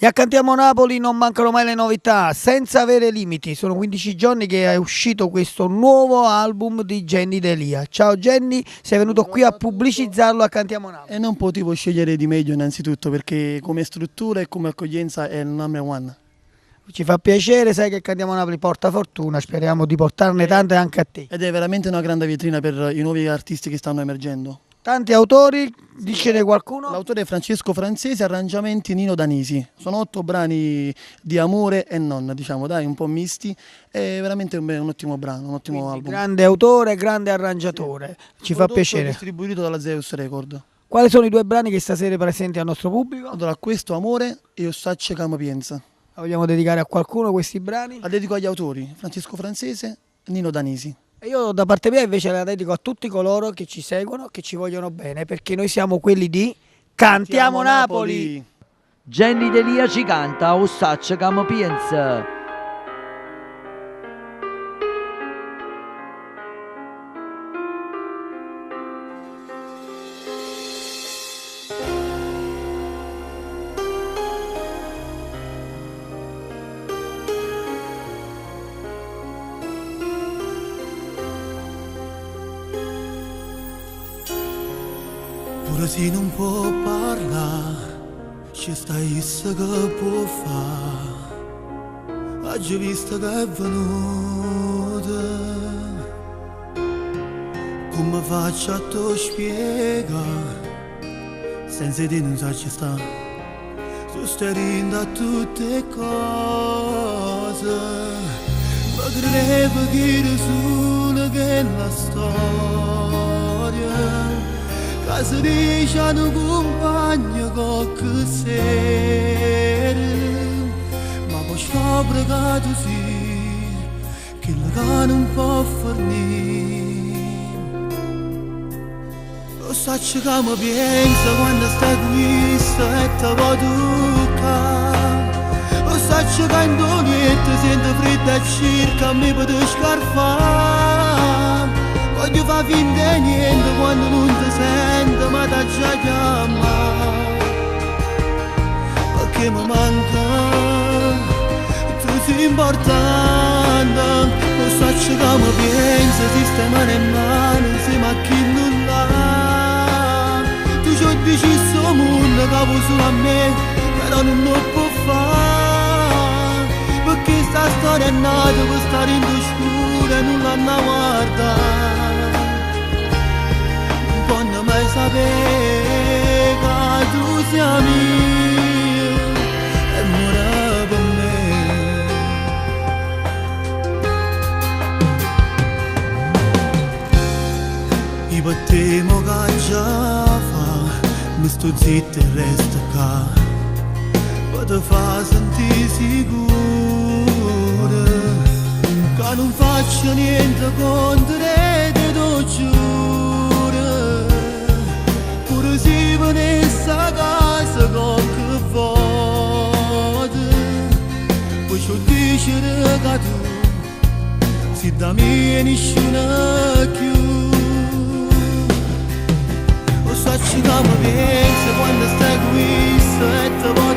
E a Cantiamo Napoli non mancano mai le novità, senza avere limiti. Sono 15 giorni che è uscito questo nuovo album di Jenny Delia. Ciao Jenny, sei venuto qui a pubblicizzarlo a Cantiamo Napoli. E non potevo scegliere di meglio innanzitutto perché come struttura e come accoglienza è il number one. Ci fa piacere, sai che Cantiamo Napoli porta fortuna, speriamo di portarne tante anche a te. Ed è veramente una grande vetrina per i nuovi artisti che stanno emergendo. Tanti autori, dicene qualcuno? L'autore è Francesco Francese, arrangiamenti Nino Danisi. Sono 8 brani di amore e non, diciamo, dai, un po' misti. È veramente un ottimo brano, un ottimo Quindi, album. grande autore, grande arrangiatore, ci fa piacere. Distribuito dalla Zeus Record. Quali sono i due brani che stasera presenti al nostro pubblico? Allora, questo amore e Ossacce Camo Pienza. La vogliamo dedicare a qualcuno questi brani? La dedico agli autori, Francesco Francese e Nino Danisi. E io da parte mia invece la dedico a tutti coloro che ci seguono, che ci vogliono bene, perché noi siamo quelli di Cantiamo Napoli! Jenny Delia ci canta Ossacce Camo Pienza. Pure se non può parlare, ci sta issa che può fare. Oggi visto che è venuta, come faccio a te spiegare, senza di non sa ci sta, tu stai ridendo a tutte cose, ma credevo che era solo che è la storia. Casa dice a un compagno qualche sera, ma poi sto pregato sì, che la non può fornire. Lo saccio che mi pensa quando stai qui e te può toccare. Lo saccio che in niente sento fredda circa mi può scarfare. Voglio far finta di niente quando non ti sento, ma ti già chiamare. Perché mi manca, tu sei importante. Lo saccio che mi pensa, sistema le mani, insieme a chi non l'ha. Tu ci dici questo mondo, capo solo a me, però non lo può fare. Perché sta storia è nata per stare in scuro e non l'hanno guardata. Mai sapere che tu sia mia e muore per me. Io per te mo che già fa, mi sto zitto e resto qua, per te fa sentire sicura, che non faccio niente contro te, lo giuro. Si venisse a casa qualche volta, poi ci dice che tu sei da me nessuno più. Lo so che mi pensa quando stai qui e te può